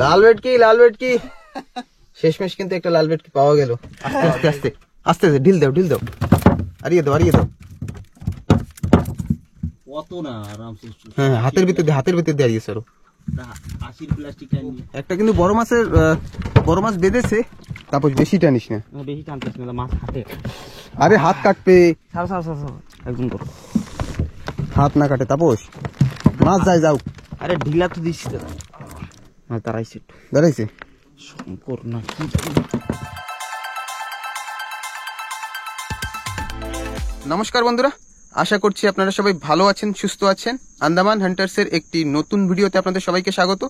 লাল ভেটকি শেষমেশ কিন্তু একটা লাল ভেটকি পাওয়া গেল। আস্তে আস্তে আস্তে আস্তে ঢিল দাও আরিয়ে দাও হ্যাঁ, হাতের ভিতর দিয়ে আরিয়ে সরো। একটা কিন্তু বড় মাছ বেঁধেছে। তারপর বেশি টানিস না, আরে হাত কাটবে। একদম করো, হাত না কাটে তাপস, মাছ যায় যাও। আরে ঢিলা তো দিচ্ছি দাঁড়াইছে না। নমস্কার বন্ধুরা, আশা করছি আপনারা সবাই ভালো আছেন, সুস্থ আছেন। আন্দামান হান্টার্সের একটি নতুন ভিডিওতে আপনাদের সবাইকে স্বাগত।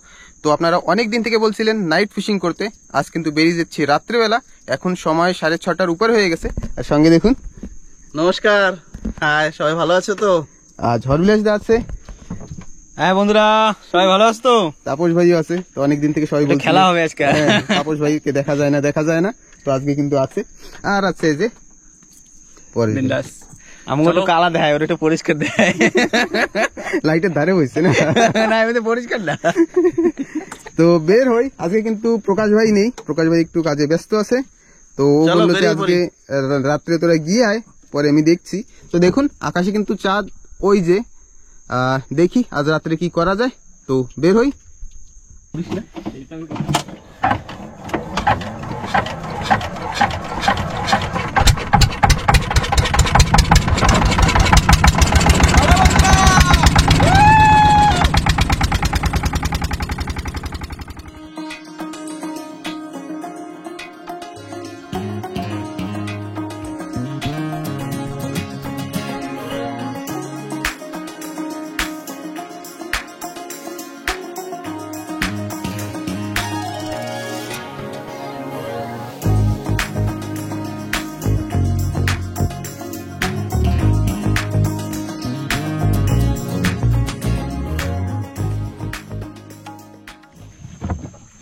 তো আপনারা অনেক দিন থেকে বলছিলেন নাইট ফিশিং করতে, আজ কিন্তু বেরিয়ে যাচ্ছি রাত্রেবেলা। এখন সময় 6:30 উপর হয়ে গেছে। আর সঙ্গে দেখুন, নমস্কার, হাই, সবাই ভালো আছো তো? আজ হরবিলাস দা আছে। হ্যাঁ বন্ধুরা, সবাই ভালো আছো তো? তাপস ভাইও আছে। তো অনেকদিন থেকে সবাই বলছে খেলা হবে আজকে। তাপস ভাইকে দেখা যায় না, তো আজকে কিন্তু আছে। আর আছে এই যে পরে আমাকে একটু কালা দেয়, ওর একটু পরিষ্কার দেয়। লাইটের ধারে হয়েছে না, পরিষ্কার না। তো বের হই। আজকে কিন্তু প্রকাশ ভাই নেই, প্রকাশ ভাই একটু কাজে ব্যস্ত আছে। তো ও বললো যে আজকে রাত্রে তোরা গিয়ে আয়, পরে আমি দেখছি। তো দেখুন আকাশে কিন্তু চাঁদ, ওই যে দেখি আজ রাত্রে কি করা যায়। তো বের হই।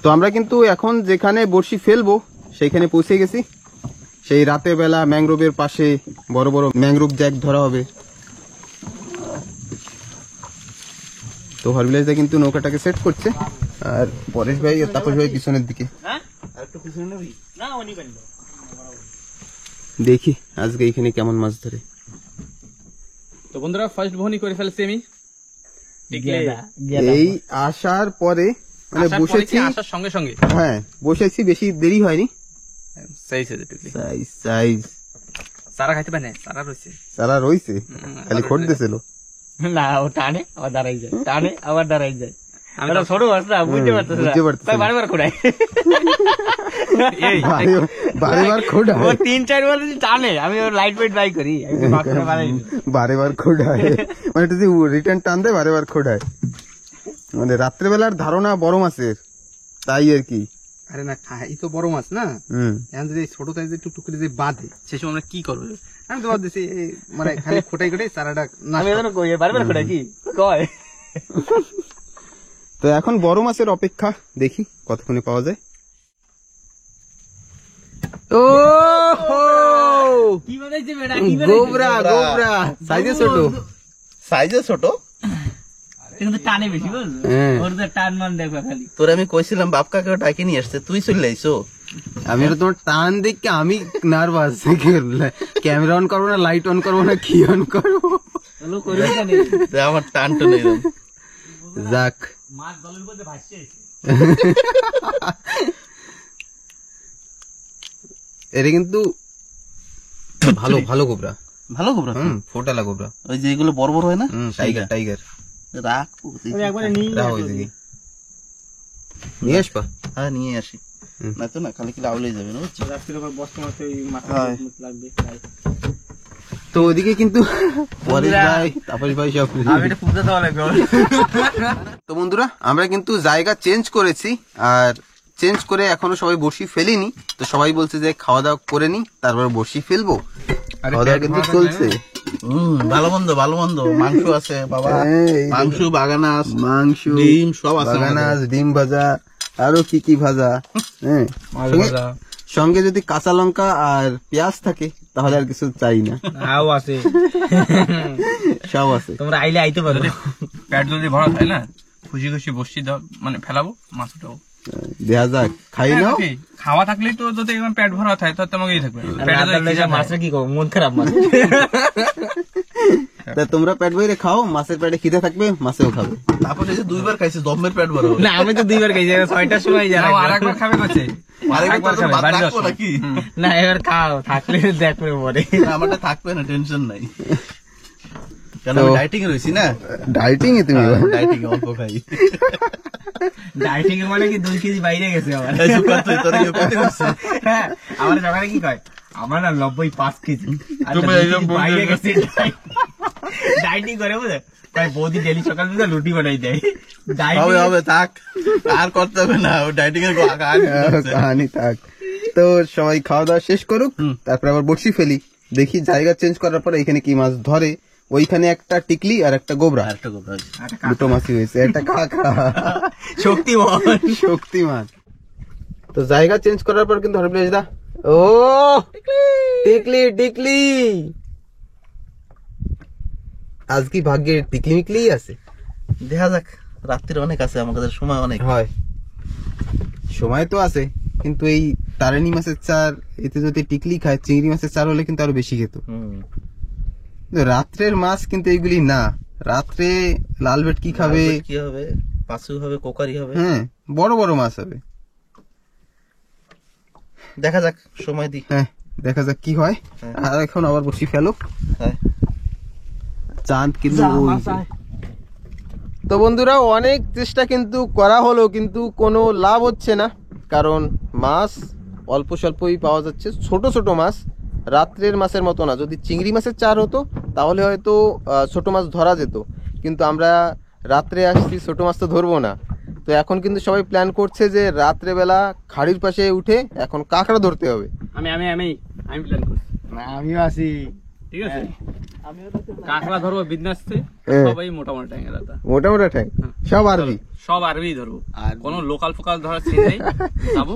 তো আমরা কিন্তু এখন যেখানে বড়শি ফেলবো সেইখানে পৌঁছে গেছি। সেই রাতের বেলা ম্যাংগ্রোভের পাশে বড় বড় ম্যাংগ্রোভ জ্যাক ধরা হবে। তো হরবিলাস দা কিন্তু নৌকাটাকে সেট করছে, আর পরেশ ভাই আর তাপস ভাই পিছনের দিকে। দেখি আজকে এখানে কেমন মাছ ধরে। তো বন্ধুরা, ফার্স্ট বহনি করে ফেলছি আমি। এই আসার পরে মানে বসেছি, আসার সঙ্গে সঙ্গে হ্যাঁ বসেছি, বেশি দেরি হয়নি। সাইজ সারা খাইতে পারে না, সারা রয়েছে, সারা রয়েছে, খালি খোট দিছিল না। ও টানে আবার দাঁড়াই যায়, আমি তো ছোট মাছ না, বুঝতে পারতেছি না, বারবার খোড়ায়। বারেবার খোড়ায়, ও 3-4 বার টানে, আমি ওর লাইট ওয়েট বাই করি, বারেবার খোড়ায়, মানে তুই রিটার্ন টান দেয়, বারেবার খোড়ায়। মানে রাত্রেবেলার ধারণা বড় মাছের, তাই আর কি। আরে না, এই তো বড় মাছ না, এখন যদি ছোট সাইজের টুকটুক করে যদি বাঁধে, সে সময় আমরা কি করবো? আমি তো ভাবতেছি মানে খালি খোটাই করে চারাটা না, বারবার খোটাই কি কয়। তো এখন বড় মাছের অপেক্ষা, দেখি কতক্ষণে পাওয়া যায়। ও কি বানাইছে বেটা? গোবরা সাইজে ছোট, কিন্তু টানে বেশি, বুঝছো? ওর তো টান মান দেখবা খালি। তোর আমি কইছিলাম বাপ কাকে ডাকে নিয়ে আসছে, তুই চলে আইছো। আমি তো তোমার টান দেখে আমি নার্ভাস, ক্যামেরা অন করবো না, লাইট অন করবো না, কি অন করবো, আমার টানটা নেই। যাক, মাছ জলের মধ্যে ভাসছে। এটা কিন্তু ভালো গোবরা, ফোটালা গোবরা, ওই যে এগুলো বড় বড় হয় না, টাইগার রাখ নিয়ে আসবা। হ্যাঁ নিয়ে আসি, না তো না খালি খালি আউলে যাবে না। তো ওদিকে কিন্তু তাপস ভাই সব। তো বন্ধুরা, আমরা কিন্তু জায়গা চেঞ্জ করেছি, আর চেঞ্জ করে এখনো সবাই বড়শি ফেলিনি। তো সবাই বলছে যে খাওয়া দাওয়া করে নি, তারপর বড়শি ফেলবো। খাওয়া দাওয়া কিন্তু চলছে, ভালো মন্দ মাংস আছে বাবা, মাংস, বাগানাস, ডিম সব আছে, বাগানাস, ডিম ভাজা, আরো কি ভাজা, হ্যাঁ সঙ্গে যদি কাঁচা লঙ্কা আর পেঁয়াজ থাকে তাহলে আর কিছু চাই না। আছে, সব আছে, তোমরা আইলে আইতে পারো, পেট যদি ভরা থাকে না খুশি খুশি বসছি মানে ফেলাবো মাছ উঠাবো। দেখা যাক, খাই নাও। খাওয়া থাকলেই তো যদি এখন পেট ভরা থাকে তো তোমাকেই থাকবে, মাছের কি করবো, মন খারাপ মাছ। তা তোমরা পেট ভরে খাও, মাছের পেটে খিদে থাকবে, মাছেও খাবে। তারপর এই যে 2 বার খাইছে দমের পেট ভরা না আমি তো 2 বার খাইছি, 6টার সময় যা আরেকবার খাবে করছে নাকি? না এবার খাও, থাকলে দেখবে পরে। আমারটা থাকবে না, টেনশন নাই, কেন ডাইটিং এ রয়েছি না। ডাইটিং এ তুমি? ডাইটিং অল্প খাই। ডাইটিং এ মানে কি 2 কেজি বাইরে গেছে আমার। আমার সকালে কি কয়, আমার না 95 কেজি বাইরে গেছে। ডাইটিং করে বুঝে তাই বৌদি ডেলি সকাল থেকে রুটি বানাই দেয়। হবে হবে থাক, আর করতে হবে না, ডাইটিং এর কাহানি থাক। তো সবাই খাওয়া দাওয়া শেষ করুক, তারপর আবার বড়শি ফেলি, দেখি জায়গা চেঞ্জ করার পরে এখানে কি মাছ ধরে। ওইখানে একটা টিকলি আর একটা গোবরা, দুটো মাছই হয়েছে, একটা কাঁকড়া। শক্তিমান। তো জায়গা চেঞ্জ করার পর কিন্তু হরপ্লেস দা, ও টিকলি টিকলি, আজ কি ভাগ্যে টিকলি মিকলি আছে। দেখা যাক, রাত্রির অনেক আছে, আমাদের সময় অনেক হয়, সময় তো আছে, কিন্তু এই তারানি মাছের চার, এতে যদি টিকলি খায়, চিংড়ি মাছের চার হলে কিন্তু আরো বেশি খেত। রাত্রের মাছ কিন্তু এইগুলি না, রাত্রে লাল ভেটকি খাবে, কি হবে, পাঁচু হবে, কোকারি হবে, হ্যাঁ বড় বড় মাছ হবে। দেখা যাক, সময় দি, হ্যাঁ দেখা যাক কি হয়। আর এখন আবার বসি ফেলো, চাঁদ কিন্তু। তো বন্ধুরা, অনেক চেষ্টা কিন্তু করা হলো, কিন্তু কোনো লাভ হচ্ছে না, কারণ মাছ অল্প স্বল্পই পাওয়া যাচ্ছে, ছোট ছোট মাছ, রাত্রের মাছের মতো না। যদি চিংড়ি মাছের চার হতো তাহলে হয়তো ছোট মাছ ধরা যেত, কিন্তু আমরা রাত্রে আসছি, ছোট মাছ তো ধরবো না। তো এখন কিন্তু সবাই প্ল্যান করছে যে রাত্রেবেলা খাড়ির পাশে উঠে এখন কাঁকড়া ধরতে হবে। আমি প্ল্যান করছি, আমিও আছি, ঠিক আছে। কাঁকড়া ধরবো বিজনেসে, সবাই মোটামুটি ট্যাং, মোটা মোটা ট্যাং, সব আরবি, সব আরবি ধরবো, আর কোনো লোকাল ফোকাল ধরার সিন নেই, যাবো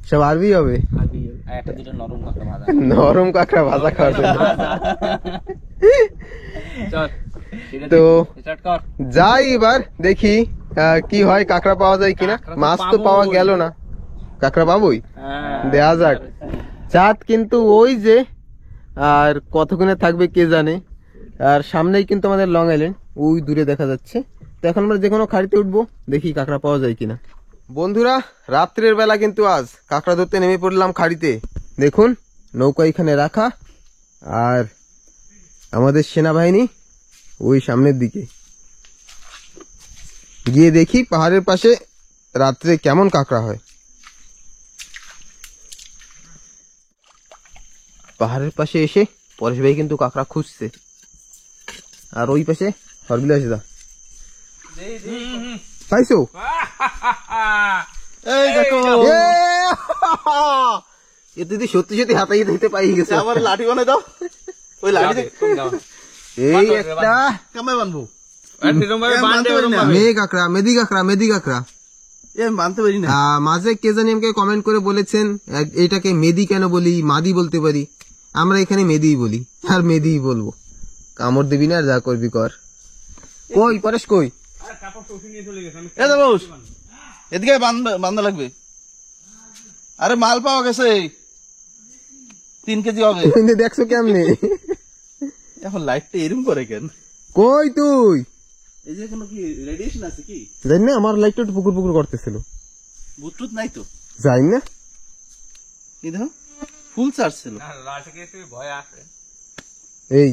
সব আরবি হবে। একটা দুটো নরম কাঁকড়া ভাজা, নরম কাঁকড়া ভাজা খাওয়ার জন্য। চল তো স্টার্ট কর, যাই এবার দেখি কি হয়, কাঁকড়া পাওয়া যায় কিনা। মাছ তো পাওয়া গেল না, কাঁকড়া পাবোই, দেয়া যাক। চাঁদ কিন্তু ওই যে, আর কতক্ষণে থাকবে কে জানে। আর সামনেই কিন্তু আমাদের লং আইল্যান্ড, ওই দূরে দেখা যাচ্ছে। তো এখন আমরা যে কোনো খাড়িতে উঠবো, দেখি কাঁকড়া পাওয়া যায় কিনা। বন্ধুরা, রাত্রের বেলা কিন্তু আজ কাঁকড়া ধরতে নেমে পড়লাম খাড়িতে। দেখুন নৌকা এখানে রাখা, আর আমাদের সেনাবাহিনী ওই সামনের দিকে। গিয়ে দেখি পাহাড়ের পাশে রাত্রে কেমন কাঁকড়া হয়। পাহাড়ের পাশে এসে পরেশ ভাই কিন্তু কাঁকড়া খুঁজছে, আর ওই পাশে হরবিলাস দা। পাইছো? এই দেখো, এ দিদি সত্যি সত্যি হাতাই দিতে পাই গেছে। আমার লাঠি বানাই দাও, ওই লাঠি এই একটা কামাই বানবো, মেয়ে কাঁকড়া, মেদি কাঁকড়া, মেদি কাঁকড়া। মানতে পারি না। মাঝে কে জানি আমাকে কমেন্ট করে বলেছেন এটাকে মেদি কেন বলি, মাদি বলতে পারি। আমরা এখানে মেদি বলি, আর মেদি বলবো। কামড় দিবি না, আর যা করবি কর। কই পরেশ কই? এদিকে বান্ধা লাগবে। আরে মাল পাওয়া গেছে, 3 কেজি হবে। দেখছো কেমনে? এখন লাইটটা এরকম করে কেন? কই তুই? এই যে কোনো কি রেডিয়েশন আছে কি জানি না, আমার লাইটটা একটু পুকুর পুকুর করতেছিল। বুটুত নাই তো, জানি না। এই দেখো ফুল চার্জ ছিল। ভয় আছে এই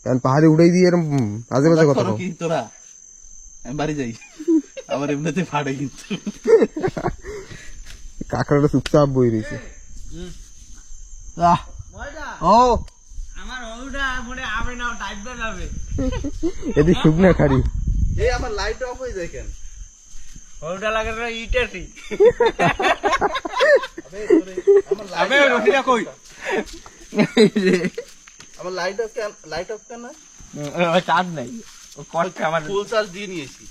কারণ পাহাড়ে উড়াই দিয়ে এরকম আজে বাজে কথা কি তোরা। আমি বাড়ি যাই, আমার এমনিতে ফাটে কিন্তু। কাঁকড়াটা চুপচাপ বই রয়েছে। ও আমার ওটা মনে আবে না, টাইপটা যাবে এদি শুকনা খাড়ি। এই আমার লাইট অফ হয়ে যায় কেন? ওটা লাগে না ইটাসি। আবে রশিদা কই? আমার লাইট অফ কেন? লাইট অফ কেন? চার্জ নাই, ও কল আমার ফুল চার্জ দিয়ে নিয়েছি।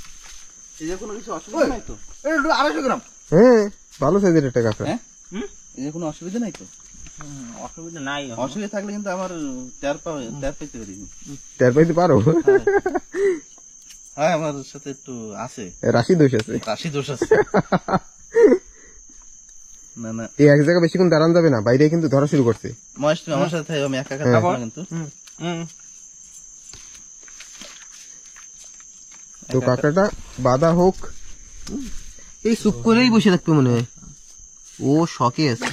এই যে কোনো কিছু অসুবিধা নাই তো? 250 গ্রাম। হ্যাঁ ভালো সাইজের একটা কাঁকড়া। হ্যাঁ এই যে কোনো অসুবিধা নাই তো? অসুবিধা নাই। অসুবিধা থাকলে কিন্তু আমার টের পাইতে পারিনি। টের পাইতে পারো? হ্যাঁ আমার সাথে একটু আছে, রাশি দোষ আছে। রাশি দোষ আছে। না না এই এক জায়গায় বেশিক্ষণ দাঁড়ানো যাবে না, বাইরে কিন্তু ধরা শুরু করছে। মহেশ তুমি আমার সাথে থাকো, আমি একা একা থাকবো না কিন্তু। তো কাঁকড়াটা বাঁধা হোক। এই চুপ করেই বসে থাকতে মনে হয়, ও শখে আছে।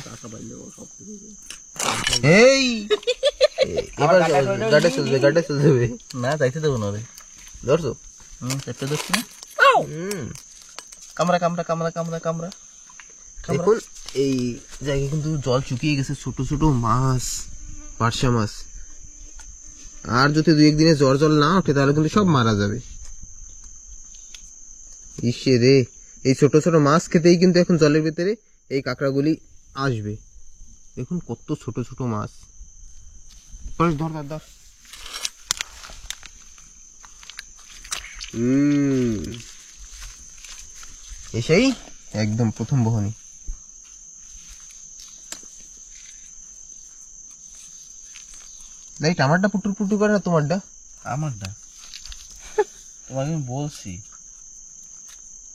এই এবার গাড়ি চলে যাবে। না যাইতে দেবো না রে। ধরছো? একটা ধরছি না। কামড়া কামড়া কামড়া কামড়া কামড়া। দেখুন এই জায়গায় কিন্তু জল শুকিয়ে গেছে, ছোট ছোট মাছ, পার্শা মাছ। আর যদি 2-1 দিনে জ্বর জল না ওঠে তাহলে কিন্তু সব মারা যাবে। ইসে রে, এই ছোট ছোট মাছ খেতেই কিন্তু এখন জলের ভিতরে এই কাঁকড়াগুলি আসবে। দেখুন কত ছোট ছোট মাছ। ধর ধর ধর। এসেই একদম প্রথম বহনি। এই টামারটা পুটুর পুটুর করে না তোমারটা? আমারটা তোমাকে আমি বলছি,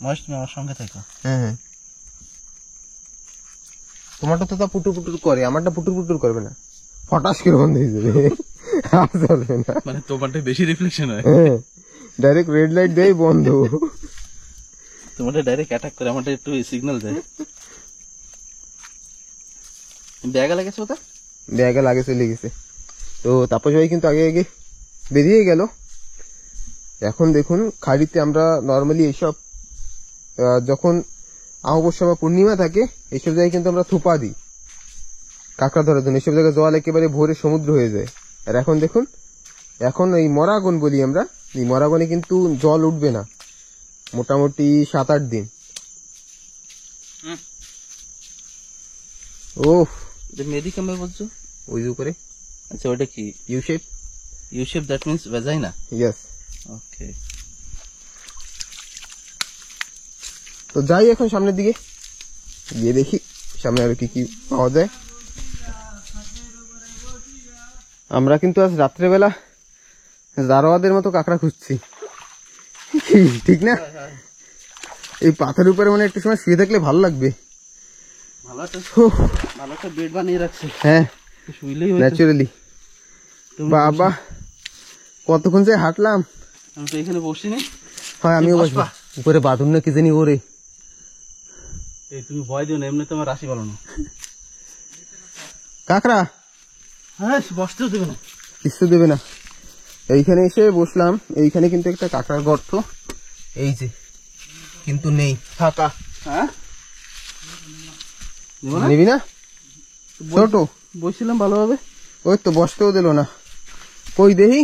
মহেশ তুমি আমার সঙ্গে থাকো। হ্যাঁ হ্যাঁ, তোমারটা তো তা পুটুর পুটুর করে, আমারটা পুটুর পুটুর করবে না, ফটাস করে বন্ধ হয়ে যাবে। আর চলবে না, মানে তোমারটা বেশি রিফ্লেকশন হয়। ডাইরেক্ট রেড লাইট দেয় বন্ধ। তোমারটা ডাইরেক্ট অ্যাটাক করে, আমারটা একটু সিগন্যাল দেয়। ব্যাগে লাগেছে ওটা, ব্যাগে লাগে চলে গেছে। তো তাপস ভাই কিন্তু আগে আগে বেরিয়ে গেল। এখন দেখুন খাড়িতে আমরা নর্মালি এইসব যখন অমাবস্যা বা পূর্ণিমা থাকে এইসব জায়গায় কিন্তু আমরা থোপা দিই কাঁকড়া ধরার জন্য। এইসব জায়গায় জল একেবারে ভোরে সমুদ্র হয়ে যায়। আর এখন দেখুন, এখন এই মরাগন বলি আমরা, এই মরাগনে কিন্তু জল উঠবে না মোটামুটি 7-8 দিন। ও মেডিকামে বলছো ওই যে উপরে আচ্ছা ওটা কি U shape? U shape, that means vagina. Yes. Okay, তো যাই এখন সামনের দিকে গিয়ে দেখি সামনে আর কি কি পাওয়া যায়। আমরা কিন্তু আজ রাত্রেবেলা জারোয়াদের মতো কাঁকড়া খুঁজছি, ঠিক না? এই পাথরের উপরে মানে একটু সময় শুয়ে থাকলে ভালো লাগবে। ভালো একটা বেড বানিয়ে রাখছে, হ্যাঁ শুইলেই ন্যাচুরালি। বাবা কতক্ষণ যে হাঁটলাম। আমি তো এখানে বসিনি। হয় আমিও বসবো। উপরে বাঁধুন না কি জানি ওরে। এই তুমি ভয় দিও না, এমনি তোমার রাশি বলো না। কাঁকড়া হ্যাঁ বসতেও দেবে না, কিছু দেবে না। এইখানে এসে বসলাম, এইখানে কিন্তু একটা কাঁকড়ার গর্ত, এই যে কিন্তু নেই, ফাঁকা। হ্যাঁ নিবি না? ছোট বসছিলাম ভালোভাবে, ওই তো বসতেও দিল না। কই দেহি,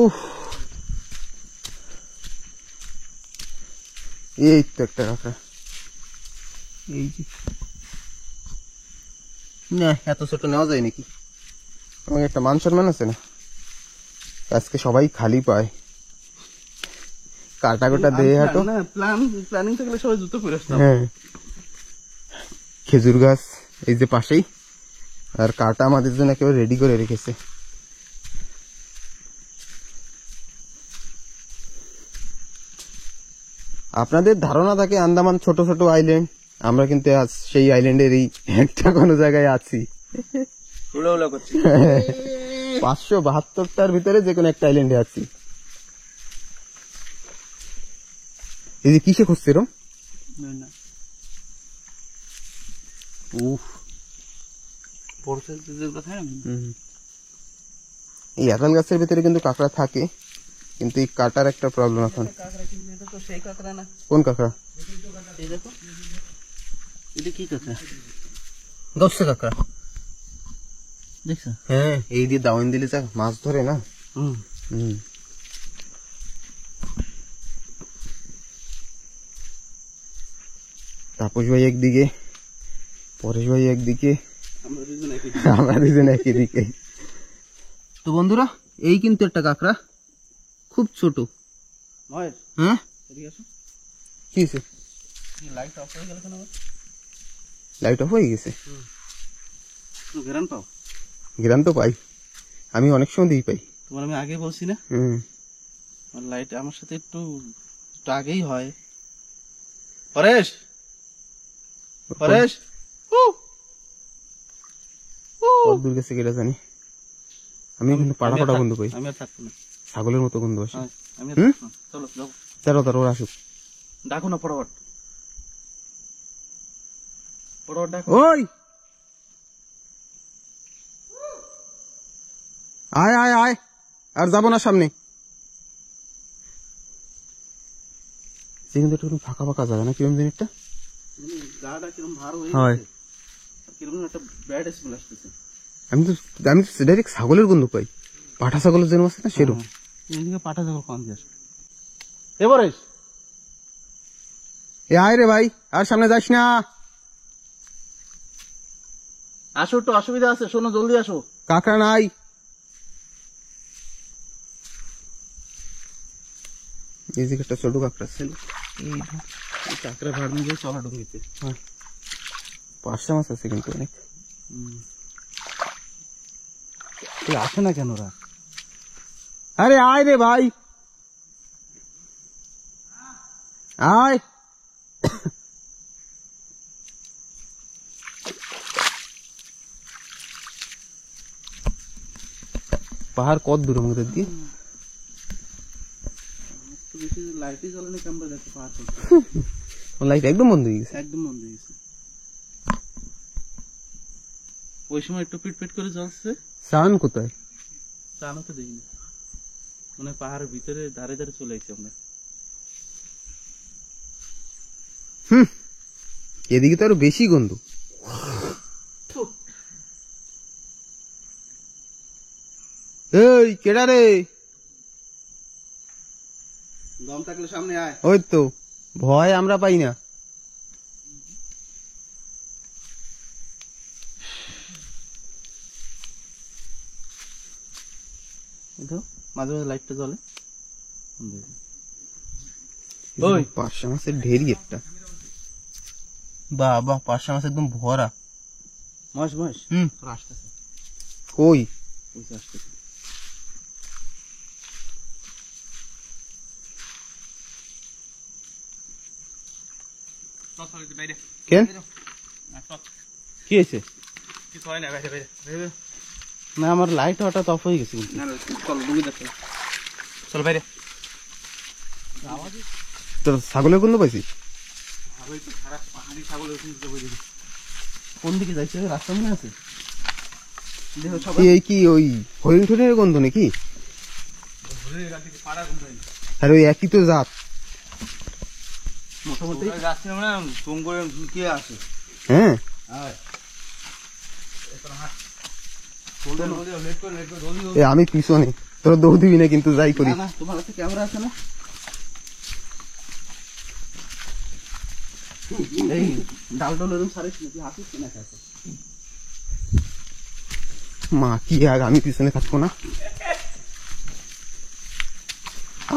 উফ এই তো একটা কাঁকড়া। এই যে না, এত ছোট নেওয়া যায় নাকি? আমার একটা মান সম্মান আছে না, আজকে সবাই খালি পায়। কাটা গোটা দিয়ে হাঁটো। না প্ল্যানিং থাকলে সবাই জুতো পরে আসতাম। হ্যাঁ, খেজুর গাছ এই যে পাশেই, আর কাটা আমাদের জন্য একেবারে রেডি করে রেখেছে। আপনাদের ধারণা থাকে আন্দামান ছোট ছোট আইল্যান্ড, আমরা কিন্তু আজ সেই আইল্যান্ডের এই একটা কোনো জায়গায় আছি। 572টার ভিতরে যে কোনো একটা আইল্যান্ডে আছি। এই যে কিসে খুঁজছে এরম? এই অ্যাপেল গাছের ভিতরে কিন্তু কাঁকড়া থাকে, কিন্তু এই কাটার একটা প্রবলেম এখন। সেই কাঁকড়া না, কোন কাঁকড়া? এই দেখো এটা কি কাঁকড়া, গপসা কাঁকড়া। দেখছো? হ্যাঁ, এই দিয়ে দাওয়ান দিলে যা মাছ ধরে না। হুম, হুম। তাপস ভাই একদিকে, পরেশ ভাই একদিকে, আমরা দুজন একই দিকে। তো বন্ধুরা এই কিন্তু একটা কাঁকড়া, খুব ছোট। মহেশ হ্যাঁ এদিকে আসো। কি হয়েছে? লাইট অফ হয়ে গেল কেন আবার? লাইট অফ হয়ে গেছে? একটু ঘেরান পাও। গ্রাম তো পাই, আমি অনেক সময় দিই পাই। তোমার আমি আগে বলছি না, হুম, আমার লাইট আমার সাথে একটু আগেই হয়। পরেশ, পরেশ, কত দূর গেছে কেটা জানি। আমি কিন্তু পাটা পাটা গন্ধ পাই, আমি আর থাকবো না, ছাগলের মতো গন্ধ আসে। আমি আর হুম? থাকবো না। চলো যাও, তারও তার ওরা আসুক। ডাকো না ফটাফট, ফটাফট ডাকো। ওই আয় আয় আয়, আর যাবো না সামনে। সে কিন্তু একটু ফাঁকা ফাঁকা জায়গা না, কিরম জিনিসটা গাটা কিরম ভার হয়ে হয়। গেছে, কিরম একটা ব্যাড স্মেল আসতেছে। আমি তো ডাইরেক্ট ছাগলের গন্ধ পাই, পাঠা ছাগলের জন্য আছে না সেরকম। এইদিকে পাঠা ছাগল কম দিয়ে আসবে। এবারে এ আয় রে ভাই, আর সামনে যাস না। আসো, একটু অসুবিধা আছে, শোনো জলদি আসো। কাঁকড়া নাই। এই যে একটা ছোট কাঁকড়া ছিল, এই কাঁকড়া ভাড় নিয়ে চলা ডুঙ্গিতে। পাঁচটা মাছ আছে কিন্তু অনেক। আসে না কেন ওরা? আরে আয় রে ভাই, আয়। পাহাড় কত দূর আমাদের দিয়ে? বেশি লাইটই জ্বলে না, ক্যামেরা দেখতে পাওয়া লাইট একদম বন্ধ হয়ে গেছে। একদম বন্ধ হয়ে গেছে। ওই সময় একটু পিট পিট করে জ্বলছে, স্নান কোথায়? জানো তো দেখিনি, মানে পাহাড়ের ভিতরে ধারে ধারে চলে আসছি আমরা। এদিকে তো আরো বেশি গন্ধ। এই কেডা রে? দম থাকলে সামনে আয়। ওই তো, ভয় আমরা পাই না। মাঝে মাঝে লাইটটা জ্বলে। ওই পাঁচশো মাছের ঢেরি একটা। বাহ বাহ, পাঁচশো মাছ একদম ভরা। মশ মশ আসতেছে, কই? আসতেছে। কেন কি হয়েছে? না, আমার লাইট হঠাৎ অফ হয়ে গেছে। চল বাইরে। তোর ছাগলের গন্ধ পাইছি। কোন দিকে যাইছে? রাস্তা মনে আছে? এই কি ওই হরিণ ঠরিণের গন্ধ নাকি? আর ওই একই তো জাত। মোটামুটি হ্যাঁ, এ আমি পিছনে, তোর দৌড় দিবি না কিন্তু যাই করি। না, তোমার কাছে ক্যামেরা আছে না? এই ডাল ডাল এরকম সারিস নাকি হাসিস না? মা কি আর আমি পিছনে থাকবো না।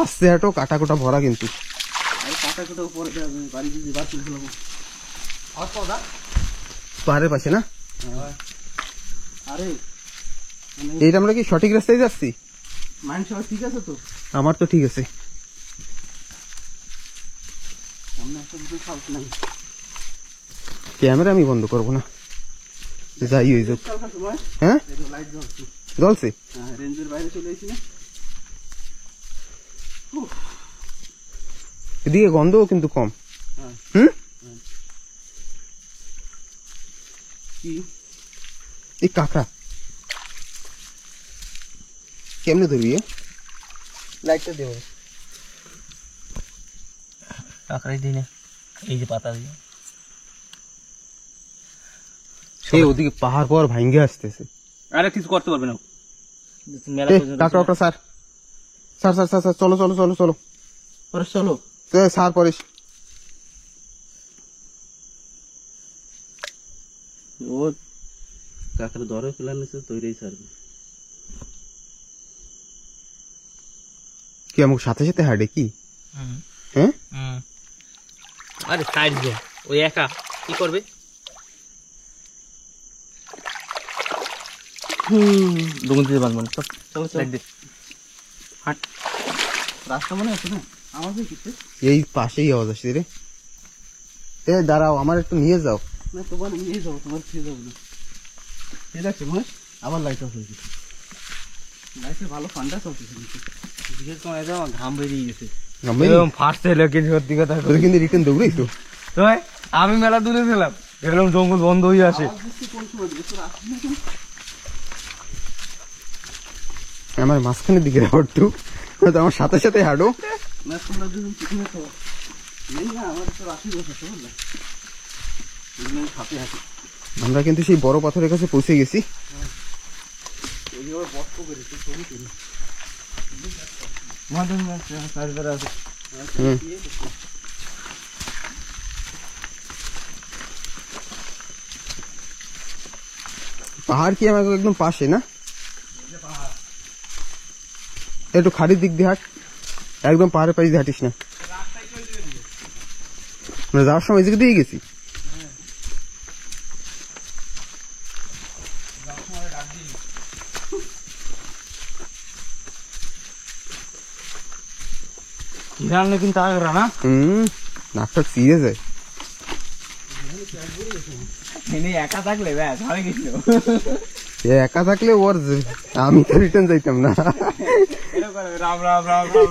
আস্তে হাঁটো, কাটা কোটা ভরা কিন্তু। আর কাটা কোটা উপরে বাড়ি যদি বার করে ফেলবো। পাহাড়ের পাশে না? আরে এইটা আমরা কি সঠিক রাস্তায় যাচ্ছি? মাইন্ড সবাই ঠিক আছে তো? আমার তো ঠিক আছে। সামনে একটা দুটো ফালতু নাই। ক্যামেরা আমি বন্ধ করবো না, যাই হয়ে যাক। কালকা সময় হ্যাঁ, লাইট জ্বলছে। জ্বলছে। হ্যাঁ, রেঞ্জের বাইরে চলে এসেছি না। এদিকে গন্ধও কিন্তু কম। হ্যাঁ। হুম, কি এই কাঁকড়া কেমনে ধরবি? লাইটটা দেবো। কাঁকড়াই দিই না, এই যে পাতা দিয়ে। এই ওদিকে পাহাড় পর ভাঙ্গে আসতেছে। আরে কিছু করতে পারবে না। কাঁকড়া ওটা স্যার, স্যার স্যার স্যার, চলো চলো চলো চলো, পরে চলো। স্যার পরেশ। ও কাকার দরে ফেলার নিচে তৈরি ছাড়বে। কি আমাকে সাথে সাথে হাঁটে কি? হ্যাঁ, আরে সাইড দে, ওই একা কি করবে? ডুঙ্গি দিতে পারবো না। চলো চলো দেখ হাট রাস্তা মনে আছে না আমার কিছু এই পাশেই আওয়াজ আসছে রে। এ দাঁড়াও, আমার একটু নিয়ে যাও। না, তোমার নিয়ে যাবো, তোমার খেয়ে যাবো না। ঠিক আছে মহেশ, আবার লাইট অফ হয়ে গেছে। লাইটে ভালো ঠান্ডা চলতেছে কিন্তু বিশেষ করে এটা আমার ঘাম বেরিয়ে গেছে। ফার্স্ট এলো কিন্তু সত্যি কথা তোর কিন্তু রিটার্ন দৌড়াই তো। তো আমি মেলা দূরে ছিলাম, দেখলাম জঙ্গল বন্ধ হয়ে আছে। আমার মাঝখানের দিকে হাঁটতো, হয়তো আমার সাথে সাথে হাঁটো। না তোমরা যখন পিছনে তো নেই না, আমার তো রাশি বসেছে বুঝলে, হাতে হাতে আমরা কিন্তু সেই বড় পাথরের কাছে পৌঁছে গেছি। এইভাবে বস্ত করেছি ছবি তুলি। হুম। পাহাড় কি আমাকে একদম পাশে না? একটু খাড়ির দিক দিয়ে হাঁট, একদম পাহাড়ের পাশ দিয়ে হাঁটিস না। আমরা যাওয়ার সময় এদিকে দিয়ে গেছি। কিরানো কিন্তু আগরা না নাকটা চিয়ে যায়। এনে একা থাকলে ব্যাস হয়ে গেছিল। এ একা থাকলে ওর আমি তো রিটার্ন যাইতাম না, রাম রাম রাম রাম।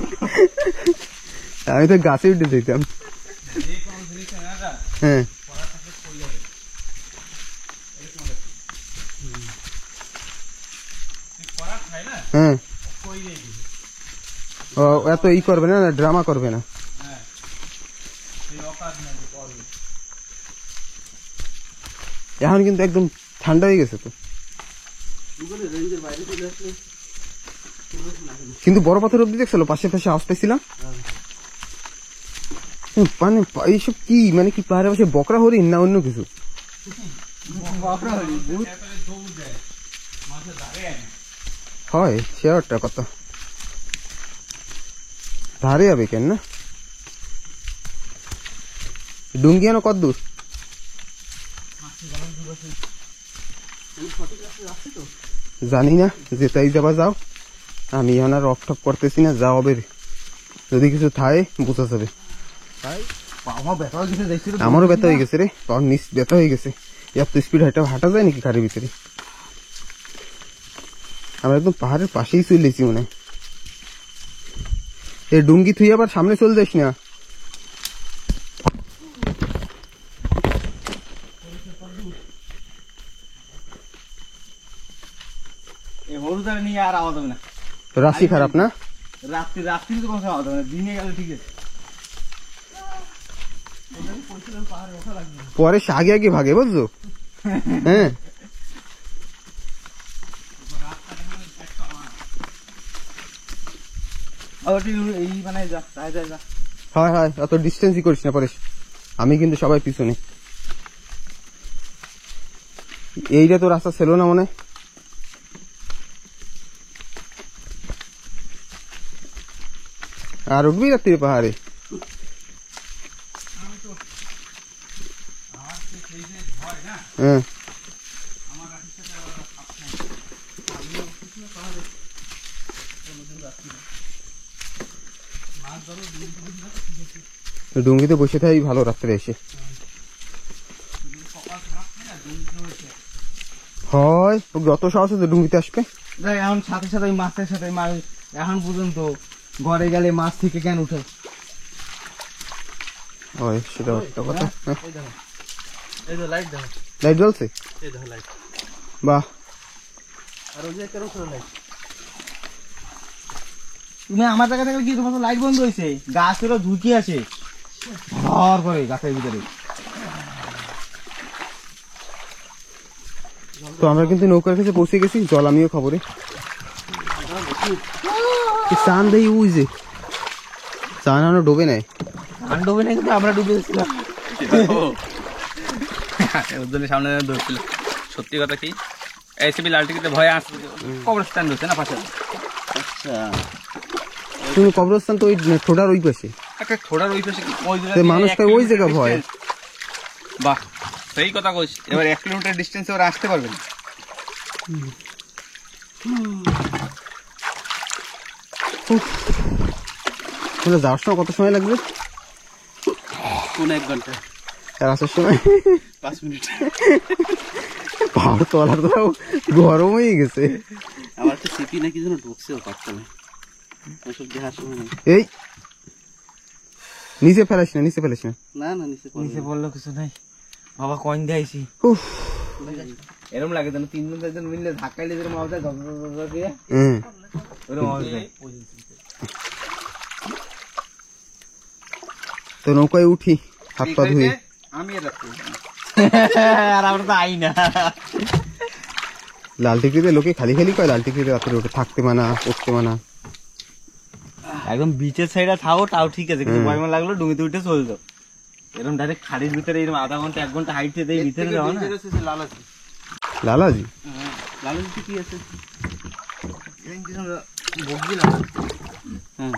আমি তো গাছে উঠে যেতাম। হ্যাঁ হ্যাঁ, ও এত ই করবে না, ড্রামা করবে না। এখন কিন্তু একদম ঠান্ডা হয়ে গেছে তো, কিন্তু বড় পাথর অব্দি দেখছিল পাশে পাশে আওয়াজ পাইছিলাম। মানে এইসব কি, মানে কি পাহাড়ে পাশে বকরা হরিণ না অন্য কিছু? হয় সে একটা কথা, ধারে যাবে কেন না? ডুঙ্গি আনো কত দূর? জানি না, যেটাই যাবা যাও। আমি এখন আর অফ টপ করতেছি না, যা হবে যদি কিছু থাকে বোঝা যাবে। আমারও ব্যথা হয়ে গেছে রে, পাওয়ার নিচ ব্যথা হয়ে গেছে। এত স্পিড হাঁটা যায় নাকি গাড়ির ভিতরে? আমরা একদম পাহাড়ের পাশেই চলেছি মনে হয়। এই ডুঙ্গি তুই আবার সামনে চলে যাস না। এই হলুদারে নিয়ে আর আওয়াজ হবে না। রাশি খারাপ না? রাত্রি রাত্রি তো কোনো আওয়াজ হবে না, দিনে গেলে ঠিক আছে। পরে সে আগে আগে ভাগে বুঝছো? হ্যাঁ এই মানে যা যা যা। হয় হয়, অত ডিস্টেন্সই করিস না পরেশ। আমি কিন্তু সবাই পিছনে। এইটা তো রাস্তা ছিল না মনে হয়। আর উঠবি রাত্রি পাহাড়ে? হ্যাঁ ডুঙ্গিতে বসে থাকি ভালো রাত্রে এসে। হয় যত সাহস আছে ডুঙ্গিতে আসবে। দেখ এখন সাথে সাথে মাছের সাথে মাছ এখন পর্যন্ত ঘরে গেলে মাছ থেকে কেন উঠে? হয় সেটা একটা কথা। এই যে লাইট দেখো, লাইট জ্বলছে, এই দেখো লাইট। বাহ। আর ওই যে কেন করে লাইট? তুমি আমার জায়গা থেকে কি তোমার লাইট বন্ধ হয়েছে? গাছেরও ঝুঁকি আছে ভর করে গাছের ভিতরে। তো আমরা কিন্তু নৌকার কাছে পৌঁছে গেছি, জল আমিও খবরে। চান দেই উই যে চান আমরা ডোবে নাই, আমি ডুবে নাই কিন্তু আমরা ডুবে গেছিলাম। উদ্যানের সামনে ধরছিল। সত্যি কথা কি এসিবি লালটিতে ভয় আসছে, কবরস্থান রয়েছে না পাশে। আচ্ছা তুমি কবরস্থান তো ওই ঠোঁটার ওই পাশে। একটা ঠোঁটার ওই পাশে তো মানুষকে ওই জায়গা ভয়। বাহ সেই কথা কইস। এবার 1 কিলোমিটার ডিস্টেন্সে ওরা আসতে পারবে না। যাওয়ার সময় কত সময় লাগবে? 1 ঘন্টা। আর আসার সময় 5 মিনিট। পাহাড় তোলার তো গরম হয়ে গেছে। আমার একটা সিপি নাকি যেন ঢুকছে পারতাম ওইসব দেখার সময় নেই। এই নিচে ফেলাস না, নিচে ফেলাস না। না না নিচে নিচে বললো কিছু নাই বাবা, কয়েন দিয়েছি। উফ, এরকম লাগে যেন 3 জন 4 জন মিললে ধাক্কাইলে যেরকম আওয়াজ হয়, ধপ দিয়ে ওরকম আওয়াজ হয়। তো নৌকায় উঠি, হাত পা ধুই। আমি আর রাখতে আর আমরা তো আই না। লাল টিকরিতে লোকে খালি খালি কয় লাল টিকরিতে রাত্রে উঠে থাকতে মানা, উঠতে মানা। একদম বিচের সাইডে থাকো তাও ঠিক আছে, কিছু ভয় লাগলো ডুঙিতে উঠে চলে যাও। এরকম ডাইরেক্ট খাড়ির ভিতরে এরকম আধা ঘন্টা 1 ঘন্টা হাইটে দেয় ভিতরে যাও না। লালাজি। লালাজি লালাজি কি আছে? বগি লালাজি। হ্যাঁ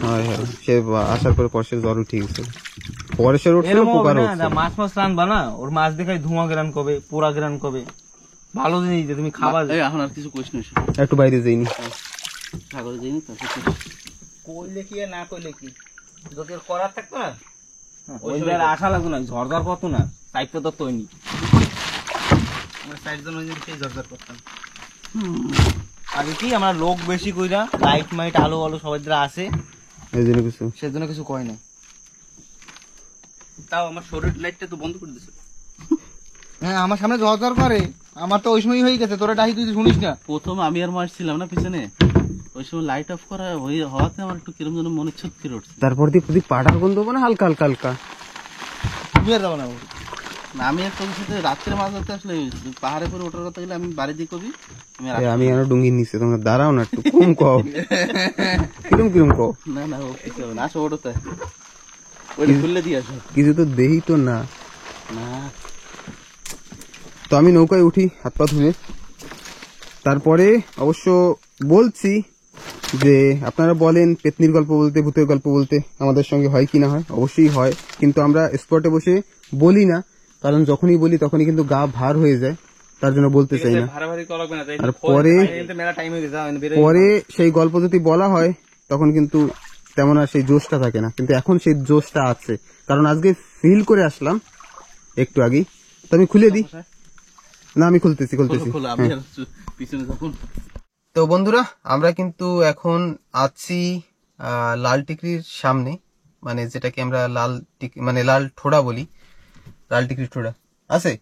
হয় হয়, সে আসার পরে পরশের জ্বর উঠে গেছে। পরশের উঠছিল, এরকম পোকার হবে উঠছে। না, মাছ মাছ রানবা না, ওর মাছ দেখাই ধোঁয়া গ্রান কবে, পোড়া গ্রান কবে। ভালো জিনিস যে তুমি খাবা। এখন আর কিছু কোয়েশ্চন আছে? একটু বাইরে যাইনি। সাগরে যাইনি তারপর কইলে কি আর না কইলে কি, যদি ওর করার থাকতো না ওই জায়গায় আশা লাগতো না, ঝড় কত না সাইডটা তো তৈরি। আমরা সাইড জন সেই জর্জর করতাম। আগে কি আমরা লোক বেশি কইরা লাইট মাইট আলো আলো সবাই যারা আসে এই জন্য কিছু সেজন্য কিছু কয় না। তাও আমার শরীর লাইটটা তো বন্ধ করে দিছে। হ্যাঁ আমার সামনে ঝড় করে, আমার তো ওই সময় হয়ে গেছে, তোরা ডাকি তুই শুনিস না। প্রথম আমি আর মাস ছিলাম না পিছনে, ওই সময় লাইট অফ করা হওয়াতে আমার একটু কিরম যেন মনে ছটকির উঠছে। তারপর দিয়ে প্রতি পাটার গন্ধ হবে না হালকা হালকা হালকা। তুমি আর যাবো না। না আমি আর তোর সাথে রাত্রে মাছ ধরতে আসলে পাহাড়ে করে ওঠার কথা গেলে আমি বাড়ি দিয়ে কবি আমি আরো ডুঙ্গির নিচে, তোমরা দাঁড়াও না একটু, কম কও কিরম কিরম কও। না না ও কিছু হবে না, আসো ওটাতে ওইটা খুললে দিয়ে আসো। কিছু তো দেহি তো না। না তো আমি নৌকায় উঠি হাত পা ধুয়ে। তারপরে অবশ্য বলছি যে আপনারা বলেন পেতনির গল্প বলতে, ভূতের গল্প বলতে আমাদের সঙ্গে হয় কি না হয়, অবশ্যই হয়, কিন্তু আমরা স্পটে বসে বলি না, কারণ যখনই বলি তখনই কিন্তু গা ভার হয়ে যায়, তার জন্য বলতে চাই না। আর পরে সেই গল্প যদি বলা হয় তখন কিন্তু তেমন আর সেই জোশটা থাকে না, কিন্তু এখন সেই জোশটা আছে, কারণ আজকে ফিল করে আসলাম একটু আগেই। তো আমি খুলে দিই না, আমি খুলতেছি। আমি আর পিছনে যখন তো বন্ধুরা, আমরা কিন্তু এখন আছি লাল টিকরির সামনে, মানে যেটাকে আমরা মানে লাল ঠোড়া বলি, লাল টিকরি ঠোড়া আছে।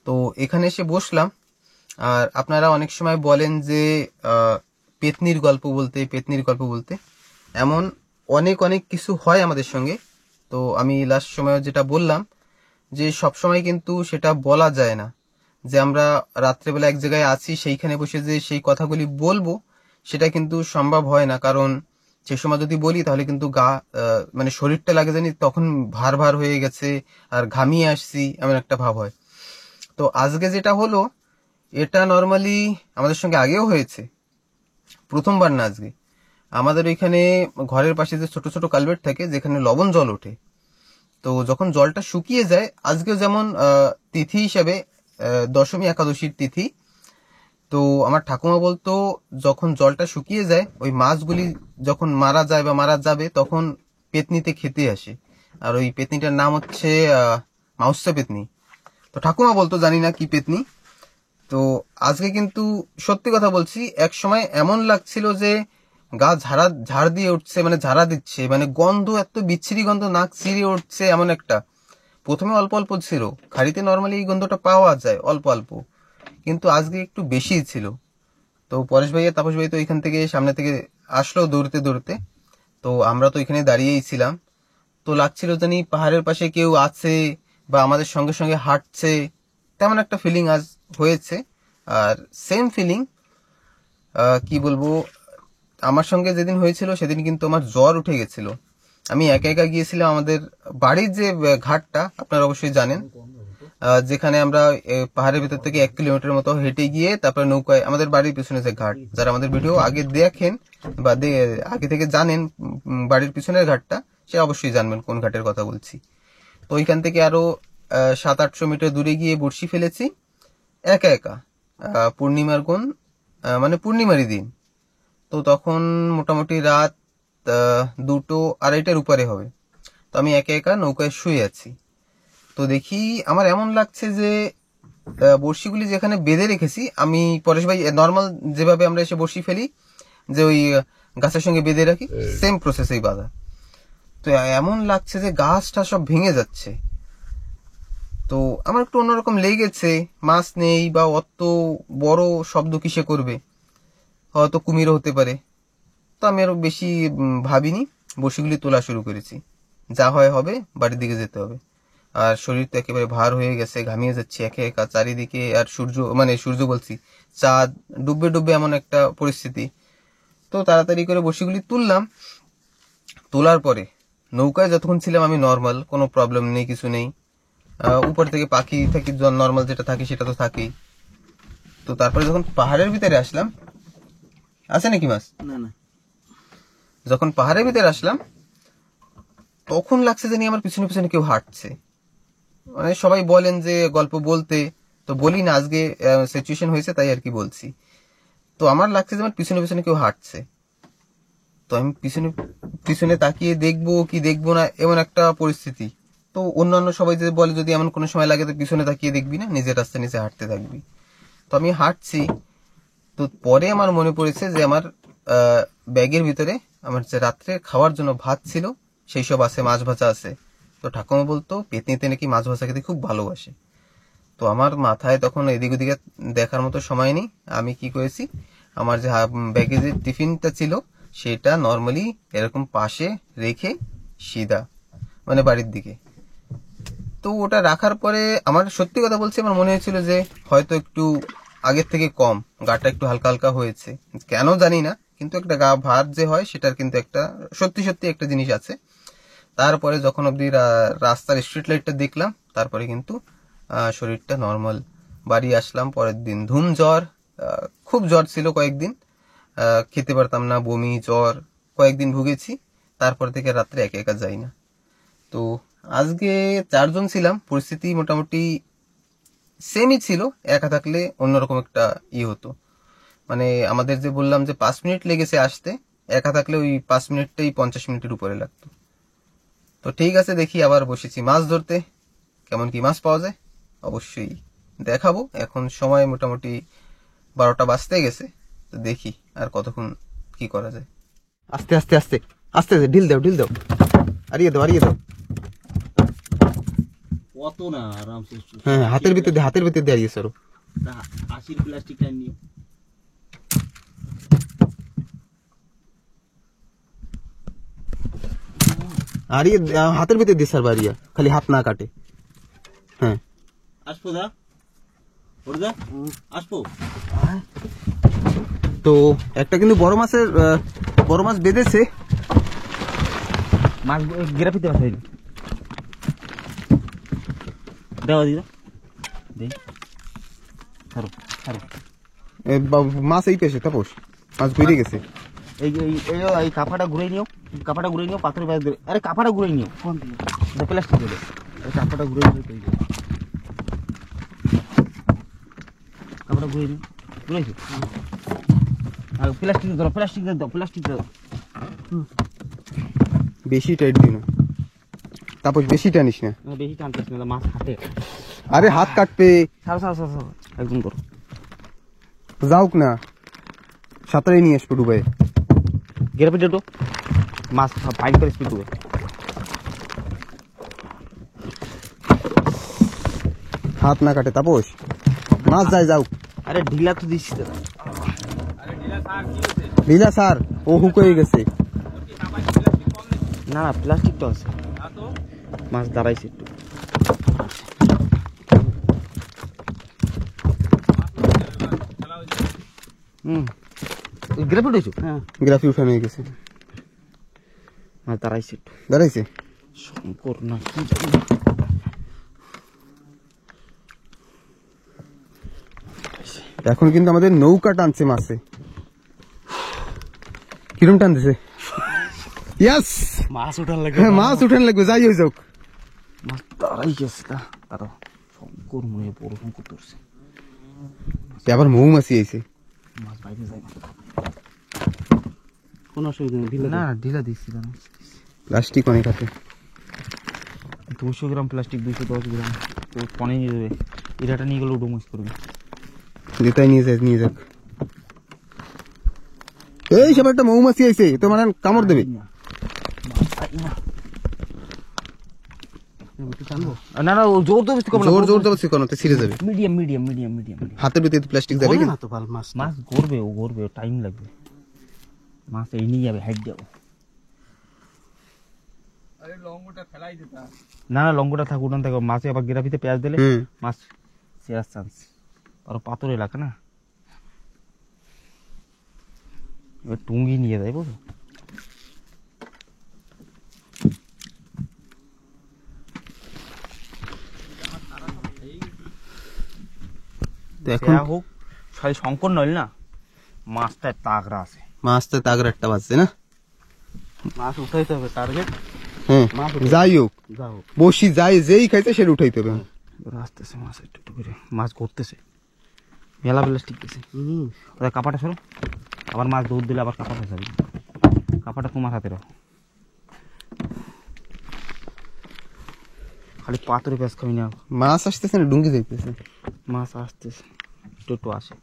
তো এখানে এসে বসলাম। আর আপনারা অনেক সময় বলেন যে পেতনির গল্প বলতে এমন অনেক অনেক কিছু হয় আমাদের সঙ্গে। তো আমি লাস্ট সময় যেটা বললাম যে সব সময় কিন্তু সেটা বলা যায় না, যে আমরা রাত্রেবেলা এক জায়গায় আছি সেইখানে বসে যে সেই কথাগুলি বলবো সেটা কিন্তু সম্ভব হয় না, কারণ সে সময় যদি বলি তাহলে কিন্তু মানে শরীরটা লাগে জানি তখন ভার ভার হয়ে গেছে আর ঘামিয়ে আসছি এমন একটা ভাব হয়। তো আজকে যেটা হলো এটা নর্মালি আমাদের সঙ্গে আগেও হয়েছে, প্রথমবার না আজকে। আমাদের ওইখানে ঘরের পাশে যে ছোট ছোট কালভেট থাকে যেখানে লবণ জল ওঠে, তো যখন জলটা শুকিয়ে যায়, আজকেও যেমন তিথি হিসেবে দশমী একাদশীর তিথি, তো আমার ঠাকুমা বলতো যখন জলটা শুকিয়ে যায় ওই মাছগুলি যখন মারা যায় বা মারা যাবে তখন পেতনিতে খেতে আসে, আর ওই পেতনিটার নাম হচ্ছে মাউসা পেতনি। তো ঠাকুমা বলতো, জানি না কি পেতনি। তো আজকে কিন্তু সত্যি কথা বলছি, এক সময় এমন লাগছিল যে গা ঝাড় দিয়ে উঠছে, মানে ঝাড়া দিচ্ছে, মানে গন্ধ এত বিচ্ছিরি গন্ধ, নাক ছিঁড়ে উঠছে এমন একটা। প্রথমে অল্প অল্প ছিল, খাড়িতে নর্মালি এই গন্ধটা পাওয়া যায় অল্প অল্প, কিন্তু আজকে একটু বেশি ছিল। তো পরেশ ভাইয়া তাপস ভাই তো এখান থেকে সামনে থেকে আসলো দৌড়তে দৌড়তে, তো আমরা তো এখানে দাঁড়িয়েই ছিলাম। তো লাগছিল জানি পাহাড়ের পাশে কেউ আছে বা আমাদের সঙ্গে সঙ্গে হাঁটছে, তেমন একটা ফিলিং আজ হয়েছে। আর সেম ফিলিং কি বলবো, আমার সঙ্গে যেদিন হয়েছিল সেদিন কিন্তু আমার জ্বর উঠে গেছিল। আমি একা একা গিয়েছিলাম আমাদের বাড়ির যে ঘাটটা আপনারা অবশ্যই জানেন, যেখানে আমরা পাহাড়ের ভিতর থেকে 1 কিলোমিটার মতো হেঁটে গিয়ে তারপরে নৌকায়, আমাদের বাড়ির পিছনে যে ঘাট, যারা আমাদের ভিডিও আগে দেখেন বা আগে থেকে জানেন বাড়ির পিছনের ঘাটটা, সে অবশ্যই জানবেন কোন ঘাটের কথা বলছি। তো ওইখান থেকে আরো 700-800 মিটার দূরে গিয়ে বড়শি ফেলেছি, একা একা পূর্ণিমার কোন মানে পূর্ণিমারই দিন। তো তখন মোটামুটি রাত 2-2:30 উপরে হবে। তো আমি একা একা নৌকায় শুয়ে আছি। তো দেখি আমার এমন লাগছে যে বড়শিগুলি যেখানে বেঁধে রেখেছি, আমি পরেশ ভাই নর্মাল যেভাবে আমরা এসে বড়শি ফেলি যে ওই গাছের সঙ্গে বেঁধে রাখি, সেম প্রসেসেই বাঁধা। তো এমন লাগছে যে গাছটা সব ভেঙে যাচ্ছে। তো আমার একটু অন্যরকম লেগেছে, মাছ নেই বা অত বড় শব্দ কিসে করবে, হয়তো কুমিরও হতে পারে। তো আমি আরো বেশি ভাবিনি, বড়শিগুলি তোলা শুরু করেছি। যা হয় হবে, বাড়ির দিকে যেতে হবে। আর শরীর তো একেবারে ভার হয়ে গেছে, ঘামিয়ে যাচ্ছে একে একা চারিদিকে। আর সূর্য বলছি, চাঁদ ডুববে ডুববে এমন একটা পরিস্থিতি। তো তাড়াতাড়ি করে বড়শিগুলি তুললাম। তোলার পরে নৌকায় যতক্ষণ ছিলাম আমি নর্মাল, কোনো প্রবলেম নেই, কিছু নেই। উপর থেকে পাখি থাকি নর্মাল যেটা থাকে সেটা তো থাকেই। তো তারপরে যখন পাহাড়ের ভিতরে আসলাম, আছে নাকি মাছ? না না, যখন পাহাড়ের ভিতরে আসলাম তখন লাগছে জানি আমার পিছনে পিছনে কেউ হাঁটছে। মানে সবাই বলেন যে গল্প বলতে, তো বলি না, আজকে সিচুয়েশন হয়েছে তাই আর কি বলছি। তো আমার লাগছে যে আমার পিছনে পিছনে কেউ হাঁটছে। তো আমি পিছনে পিছনে তাকিয়ে দেখবো কি দেখবো না এমন একটা পরিস্থিতি। তো অন্যান্য সবাই যে বলে যদি এমন কোনো সময় লাগে তো পিছনে তাকিয়ে দেখবি না, নিজের রাস্তা নিচে হাঁটতে থাকবি। তো আমি হাঁটছি। তো পরে আমার মনে পড়েছে যে আমার ব্যাগের ভিতরে আমার যে রাত্রে খাওয়ার জন্য ভাত ছিল সেই সব আছে, মাছ ভাজা আছে। তো ঠাকুমা বলতো পেতনিতে নাকি মাছ ভাজা খেতে খুব ভালোবাসে। তো আমার মাথায় তখন এদিক ওদিকে দেখার মতো সময় নেই। আমি কি করেছি, আমার যে ব্যাগে যে টিফিনটা ছিল সেটা নর্মালি এরকম পাশে রেখে সিধা মানে বাড়ির দিকে। তো ওটা রাখার পরে আমার সত্যি কথা বলছি, আমার মনে হয়েছিল যে হয়তো একটু আগের থেকে কম, গাটা একটু হালকা হালকা হয়েছে, কেন জানি না, কিন্তু একটা গা ভার যে হয় সেটার কিন্তু একটা সত্যি সত্যি একটা জিনিস আছে। তারপরে যখন অব্দি রাস্তার স্ট্রিট লাইটটা দেখলাম, তারপরে কিন্তু শরীরটা নর্মাল। বাড়ি আসলাম পরের দিন, ধুম জ্বর, খুব জ্বর ছিল কয়েকদিন, খেতে পারতাম না, বমি জ্বর কয়েকদিন ভুগেছি। তারপর থেকে রাত্রে একা একা যাই না। তো আজকে 4 জন ছিলাম, পরিস্থিতি মোটামুটি সেমই ছিল। একা থাকলে অন্যরকম একটা হতো, মানে আমাদের যে বললাম যে 5 মিনিট লেগেছে আসতে, একা থাকলে ওই 5 মিনিটটাই 50 মিনিটের উপরে লাগতো। তো ঠিক আছে, দেখি আবার বসেছি মাছ ধরতে, কেমন কি মাছ পাওয়া যায় অবশ্যই দেখাবো। এখন সময় মোটামুটি 12টা বাজতে গেছে, তো দেখি আর কতক্ষণ কি করা যায়। আস্তে আস্তে আস্তে আস্তে আস্তে ঢিল দাও, ঢিল দাও, আরিয়ে দাও, আরিয়ে দাও। অত না, আরামসে। হ্যাঁ, হাতের ভিতরে দিয়ে আরিয়ে সরো। 80 প্লাস্টিকটা নিও। আরিয়ে হাতের ভিতরে দিয়ে সারবা, আরিয়া খালি হাত না কাটে। হ্যাঁ, আসবো দা, ওর দা আসবো। তো একটা কিন্তু বড় মাছ বেঁধেছে। মাছ গ্রাফিতে বাসাই দেওয়া দিদা, দেই ছাড়ো ছাড়ো। মাছ এই পেশে তাপস, মাছ বেরিয়ে গেছে। এই কাপড়টা ঘুরে নিও, পাথরের বাইরে ধরে। আরে কাপড়টা ঘুরে নিও, কোন দিকে প্লাস্টিক দেবে, এই কাপড়টা ঘুরে নিও। কাপড়টা ঘুরে নিও, ঘুরেছি। আর প্লাস্টিক ধরো, প্লাস্টিক দাও। বেশি টাইট দিও না তাপস, বেশি টানিস না। বেশি টানতেছ না, মাছ হাতে। আরে হাত কাটবে। ছাড়ো একদম করো। যাওক না, সাঁতারে নিয়ে আসবো ডুবাই। গেরাপি ডেটো মাছ পাইন করে স্পিড ডুবে। হাত না কাটে তাপস, মাছ যায়, যাও। আরে ঢিলা তো দিচ্ছি তো। ঢিলা স্যার, ও হুক হয়ে গেছে। না না, প্লাস্টিক তো আছে, মাছ দাঁড়াইছে একটু। গ্রাফি উঠেছো? হ্যাঁ, গ্রাফি উঠানো হয়ে গেছে, মাছ দাঁড়াইছে একটু। দাঁড়াইছে শঙ্কর না কি এখন কিন্তু আমাদের নৌকা টানছে মাছে। কিরম টানতেছে? ইয়াস, মাছ উঠান লাগে। হ্যাঁ, মাছ উঠান লাগবে, যাই হয়ে যাক। মাছ দাঁড়াই গেছে, তারা শঙ্কর মনে বড় শঙ্কর ধরছে। আবার মৌমাছি আইছে। মাছ বাইরে যায় না। কোনো অসুবিধা নেই, ঢিলা না ঢিলা দিচ্ছি না, প্লাস্টিক অনেক হাতে। 200 গ্রাম প্লাস্টিক, 210 গ্রাম তো পনে নিয়ে যাবে। এরাটা নিয়ে গেলে উডুমুস করবে। যেটাই নিয়ে যাক। এই সব একটা মৌমাছি আইছে, তো মানে কামড় দেবে। না না, ও জোর জবরদস্তি করবে না, জোর জবরদস্তি করো তো ছিঁড়ে যাবে। Medium medium medium medium. হাতের ভিতরে প্লাস্টিক যাবে বলে কি? না তো ভালো মাছ। মাছ গড়বে, ও গড়বে, টাইম লাগবে। মাছ এই নিয়ে যাবে, হাইট যাবো। না না, লঙ্গটা থাক, উঠান থাকবে। মাছে আবার গ্রাফিতে পেঁয়াজ দিলে মাছ সেরার চান্স। আর পাথর এলাকা না, এবার টুঙ্গি নিয়ে যায়, বুঝো। এখন হোক খালি শঙ্কর নইল না, মাছটা তাগড়া আছে। মাছটা তাগড়া একটা বাজছে না? মাছ উঠাইতে হবে, টার্গেট হ্যাঁ, যাই হোক যাও। বসি যাই, যেই খাইতে সেটা উঠাইতে হবে। আসতেছে মাছ একটু একটু করে, মাছ করতেছে, মেলা বেলা টিকতেছে। ওদের কাপাটা সরো, আবার মাছ দৌড় দিলে আবার কাপাটা যাবে। কাপাটা তোমার হাতে রাখো, খালি পাথরে পেঁয়াজ খাবি না। মাছ আসতেছে না, ডুঙ্গি যাইতেছে। মাছ আসতেছে, একটু একটু আসে।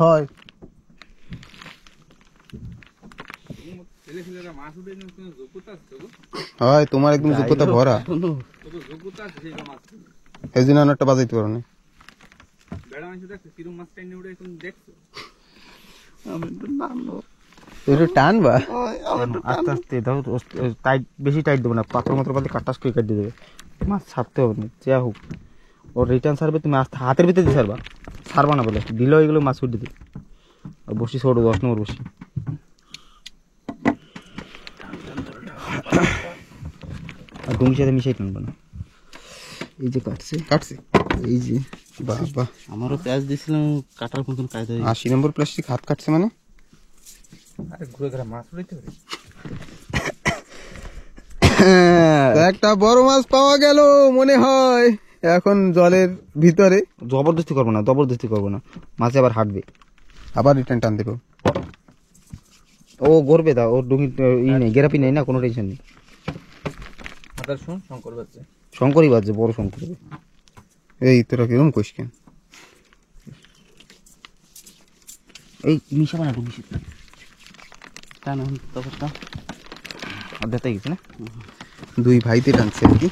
হয় হয়, তোমার একদম যোগ্যতা ভরা, এই জন্য একটা বাজাইতে পারো না। একটু টানবা, আস্তে আস্তে দাও, টাইট বেশি টাইট দেবো না, পাথর মাত্র পাতে কাটাস করে কাটিয়ে দেবে। মাছ ছাড়তে হবে না, যা হোক ওর রিটার্ন সারবে, তুমি হাতের ভিতরে দিয়ে সারবা, সারবা না বলে দিলে ওইগুলো মাছ উঠে দিবে। আর বসি ছোট 10 নম্বর বসি। আর ডুঙ্গির সাথে মিশাই টানবে না। এই যে কাটছে, এই যে বাবা, আমারও পেঁয়াজ দিয়েছিলাম, কাটার মতন কায়দা। 80 নম্বর প্লাস্টিক হাত কাটছে মানে? ঘুরে ঘুরে মাছ উঠাইতে হবে। একটা বড় মাছ পাওয়া গেল মনে হয় এখন জলের ভিতরে। জবরদস্তি করবো না, জবরদস্তি করবো না, মাছে আবার হাঁটবে, আবার রিটার্ন টান দেবো। ও গড়বে, দা ওর ডুঙ্গি ই নেই, গেরাপি নেই না, কোনো টেনশন নেই। শঙ্করই বাজছে, বড় শঙ্কর। এই তোরা কিরম কইস কেন? এই মিশাবা না ডুঙ্গি সাথে, টান তখন অর্ধেকটাই গেছে না। দুই ভাইতে টানছে আর কি,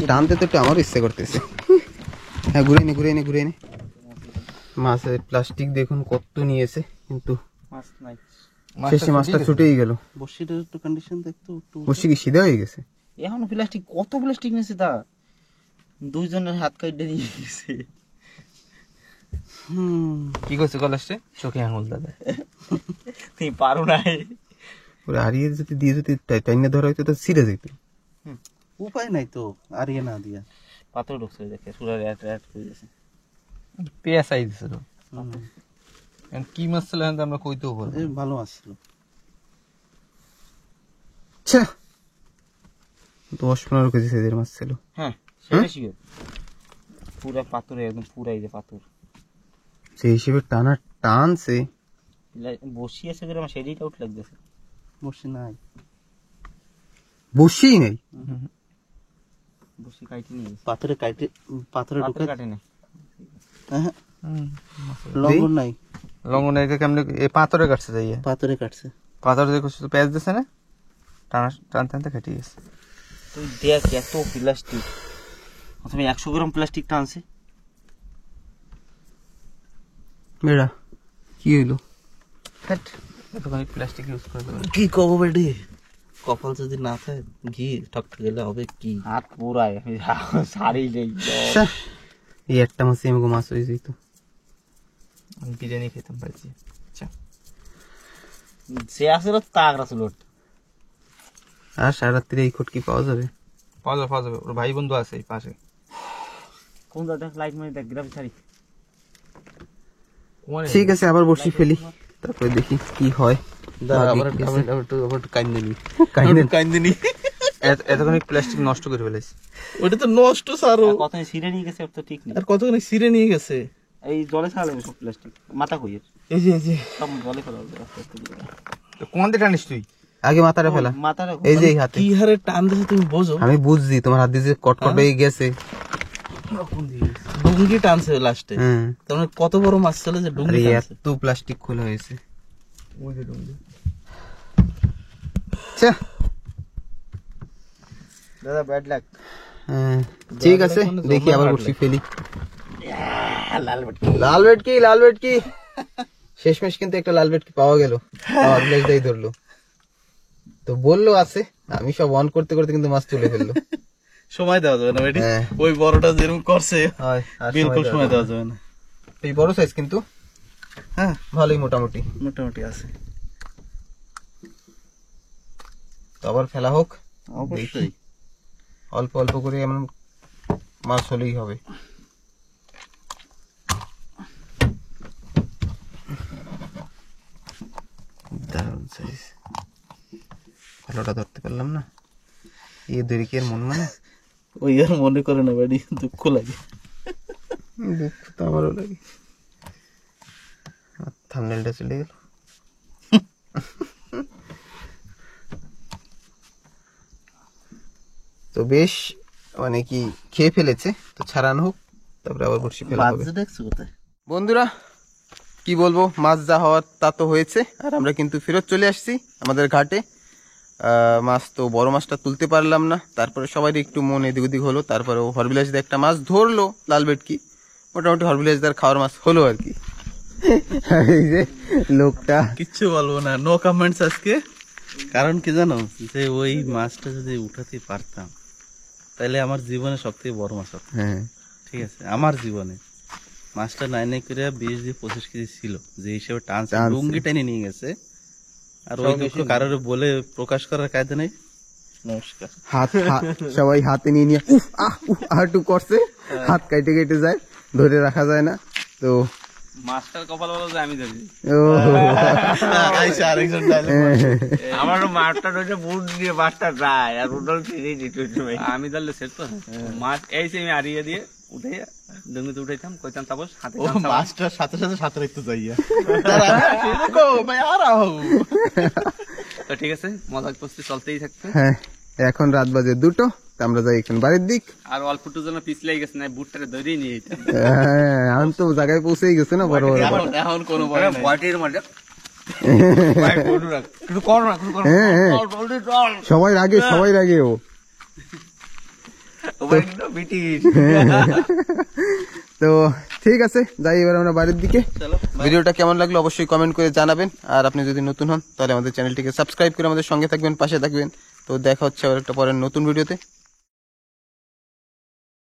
টানতে তো একটু আমারও ইচ্ছে করতেছে। হ্যাঁ, ঘুরে নে। মাছের প্লাস্টিক দেখুন কত নিয়েছে, কিন্তু মাছ নাই, শেষে মাছটা ছুটেই গেল। বসিটার একটু কন্ডিশন দেখতো একটু। বসি কি সিধা হয়ে গেছে? এখনো প্লাস্টিক, কত প্লাস্টিক নিয়েছে তা, দুইজনের হাত কাটে নিয়ে গেছে। কি করছে কলাসে? চোখে আঙুল দাদা, তুমি পারো না। ওরা হারিয়ে যদি দিয়ে যদি টাইনে ধরা হইতো তো ছিঁড়ে যেত। উপায় নাই তো, আর ইয়ে না দিয়া পাথর ঢুকছে, দেখে সুরার অ্যাড করে দিয়েছে। পেঁয়াজ আই দিছে তো। কি মাছ ছিল আমরা কইতেও বলবো। ভালো আসছিল। 10-15 কেজি সাইজের মাছ ছিল। হ্যাঁ, সেটা শিখে পুরা পাথরে, একদম পুরাই যে পাথর। সেই হিসেবে টানছে। বসিয়েছে করে আমার সেটাই আউট লাগতেছে। বসি নাই, বসিই নেই, বসি কাটি নিয়ে গেছে, পাথরে কাটে, পাথরে ঢুকে কাটে না। লঙ্গন নাই, লঙ্গন এটা কেমনে পাথরে কাটছে যাইয়া? পাথরে কাটছে। পাথরে দেখো শুধু পেঁয়াজ দিছে না, টানতে কেটে গেছে। তুই দেখ এত প্লাস্টিক, অথবা 100 গ্রাম প্লাস্টিক টানছে। বেড়া কি হইলো? এতখানি প্লাস্টিক ইউজ করে দেবে। কি কব বেডি, কপাল যদি না থাকে ঘি ঠকতে গেলে হবে কি? হাত পুরাই সারি নেই। এই একটা মাছে আমাকে মাছ হয়ে যেত। আমি বিরিয়ানি খেতাম পারছি। সে আসলে তাগড়া ছিল। আর সারা রাত্রে এই খটকি পাওয়া যাবে? পাওয়া যাবে, ওর ভাই বন্ধু আছে এই পাশে। কোন দাদা লাইট মারি দেখ, গ্রাফি ছাড়ি। ঠিক আছে, আবার বসি ফেলি, তারপরে দেখি কি হয়। আবার কাইন্দিনি এতখানি প্লাস্টিক নষ্ট করে ফেলেছি। ওইটা তো নষ্ট স্যার, কত ছিঁড়ে নিয়ে গেছে, ওর তো ঠিক নেই। আর কতখানি ছিঁড়ে নিয়ে গেছে। এই জলে ছাড়ালে সব প্লাস্টিক মাথা কইয়ের এই যে সব জলে ফেলা হবে আস্তে আস্তে করে। কোন দিকে টানিস তুই? আগে মাথাটা ফেলা। মাথাটা এই যে এই হাতে। কি হারে টান দিছে তুমি বোঝো। আমি বুঝছি তোমার হাত দিয়ে যে কটকট হয়ে গেছে। ডুঙ্গি টানছে লাস্টে। হ্যাঁ। তার মানে কত বড় মাছ ছিল যে আরে ডুঙ্গি টানছে। এত প্লাস্টিক খোলা হয়েছে। ওই যে ডুঙ্গি। আচ্ছা দাদা ব্যাড লাক। হ্যাঁ, ঠিক আছে, দেখি আবার বসি ফেলি। লাল ভেটকি শেষমেশ কিন্তু একটা লাল ভেটকি পাওয়া গেল। হরবিলাসদাই ধরলো, তো বললো আছে, আমি সব অন করতে করতে কিন্তু মাছ তুলে ফেললো। সময় দেওয়া যাবে না বেটি, হ্যাঁ। ওই বড়টা যেরকম করছে হয়, আর বিলকুল সময় দেওয়া যাবে না। এই বড় সাইজ কিন্তু হ্যাঁ ভালোই মোটামুটি। মোটামুটি আছে। তো আবার ফেলা হোক, অবশ্যই অল্প অল্প করে এমন মাছ হলেই হবে। দারুণ সাইজ, ভালোটা ধরতে পারলাম না। এই দেরি কি এর মন মানে? ওই আর মনে করে না বেটি, দুঃখ লাগে। দুঃখ তো আমারও লাগে। থাম্বনেলটা চলে গেল। তো বেশ মানে কি খেয়ে ফেলেছে, তো ছাড়ানো হোক, তারপরে আবার বড়শি ফেলা হবে। বাজে দেখছো কোথায়? বন্ধুরা কি বলবো, মাছ যা হওয়ার তা তো হয়েছে, আর আমরা কিন্তু ফেরত চলে আসছি আমাদের ঘাটে। মাছ তো বড় মাছটা তুলতে পারলাম না, তারপরে সবাই একটু মন এদিক ওদিক হলো। তারপরে হরবিলাসদা একটা মাছ ধরলো, লাল ভেটকি, মোটামুটি হরবিলাসদার খাওয়ার মাছ হলো আর কি। এই যে লোকটা কিচ্ছু বলবো না, নো কমেন্টস আজকে। কারণ কি জানো, যে ওই মাছটা যদি উঠাতে পারতাম তাহলে আমার জীবনে সব থেকে বড় মাছ হতো। হ্যাঁ ঠিক আছে, আমার জীবনে মাছটা 9 করে 20-25 কেজি ছিল, যে হিসেবে টানছে, লুঙ্গি টেনে নিয়ে গেছে। আর ওই দুঃখ কারোর বলে প্রকাশ করার কায়দা নেই। নমস্কার। সবাই হাতে নিয়ে নিয়ে উফ আহ উফ আহ একটু করছে, হাত কেটে কেটে যায়, ধরে রাখা যায় না। তো মাস্টার কপাল বলো যে আমি ধরি, ও আইসা আরেকজন আমার মাছটা ধরে বুট দিয়ে মাছটা যায় আর উডল ফিরে দিত। আমি ধরলে সেট তো মাছ এই সে আমি আড়িয়ে দিয়ে উঠে ডুঙ্গিতে উঠাইতাম, কইতাম তারপর হাতে ও মাছটার সাথে সাথে সাথে রাখতে যাইয়া। তো ঠিক আছে, মজা করতে চলতেই থাকবে। হ্যাঁ, এখন রাত বাজে 2টো, তো আমরা যাই এখন বাড়ির দিক। আর অল্পটুর জন্য পিছলে গেছে না, বুটটারে ধরেই নিয়ে যেতাম। হ্যাঁ, এখন তো জায়গায় পৌঁছেই গেছে না বড় বড়। এখন কোনো ভয় নাই। বয়টির মধ্যে হ্যাঁ হ্যাঁ, সবাই রাগে ও। তো ঠিক আছে, যাই এবার আমরা বাড়ির দিকে। ভিডিওটা কেমন লাগলো অবশ্যই কমেন্ট করে জানাবেন, আর আপনি যদি নতুন হন তাহলে আমাদের চ্যানেলটিকে সাবস্ক্রাইব করে আমাদের সঙ্গে থাকবেন, পাশে থাকবেন। তো দেখা হচ্ছে আবার একটা পরের নতুন ভিডিওতে।